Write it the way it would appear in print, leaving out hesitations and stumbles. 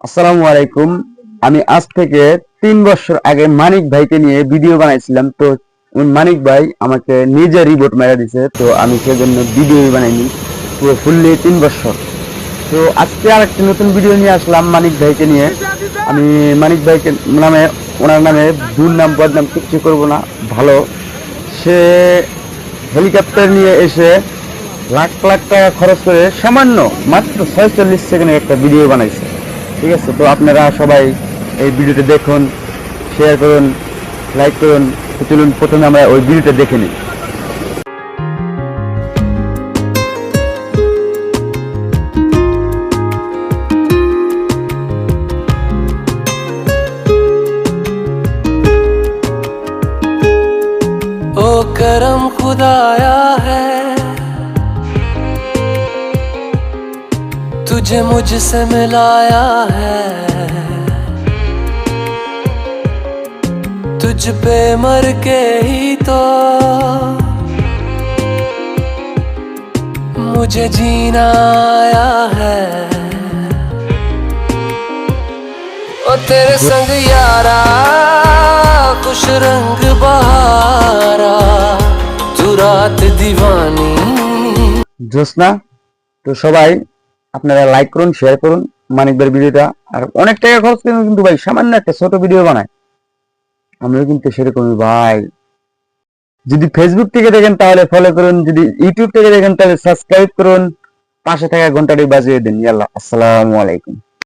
আসসালামু আলাইকুম। আমি আজ থেকে 3 বছর আগে মানিক ভাইকে নিয়ে ভিডিও বানাইছিলাম। তো মানিক ভাই আমাকে নিজে রিপোর্ট মেরে দিছে, তো আমি সেজন্য ভিডিও বানাইনি পুরো ফুললি 3 বছর। তো আজকে আর একটা নতুন ভিডিও নিয়ে আসলাম মানিক ভাইকে নিয়ে। আমি মানিক ভাইকে নামে, ওনার নামে দুর্নাম বদনাম কিচ্ছু করবো না। ভালো, সে হেলিকপ্টার নিয়ে এসে লাখ লাখ টাকা খরচ করে সামান্য মাত্র 46 সেকেন্ডের একটা ভিডিও বানাইছে। ঠিক আছে, তো আপনারা সবাই এই ভিডিওটা দেখুন, শেয়ার করুন, লাইক করুন। তো চলুন প্রথমে আমরা ওই ভিডিওটা দেখে নিই। ओ करम खुदाया है तुझे मुझसे मिलाया है, तुझ पे मर के ही तो मुझे जीना आया है। ओ तेरे संग यारा खुश रंग बहारा तू रात दीवानी। জোসনা, তো সবাই আপনারা লাইক করুন, শেয়ার করুন মানিক ভাইয়ের ভিডিওটা। আর অনেক টাকা খরচ করেন কিন্তু ভাই সামান্য একটা ছোট ভিডিও বানায়, আমিও কিন্তু সেরকমই ভাই। যদি ফেসবুক থেকে দেখেন তাহলে ফলো করুন, যদি ইউটিউব থেকে দেখেন তাহলে সাবস্ক্রাইব করুন, পাশে থাকা ঘন্টাটি বাজিয়ে দিন। ইয়াল্লাহ, আসসালামু আলাইকুম।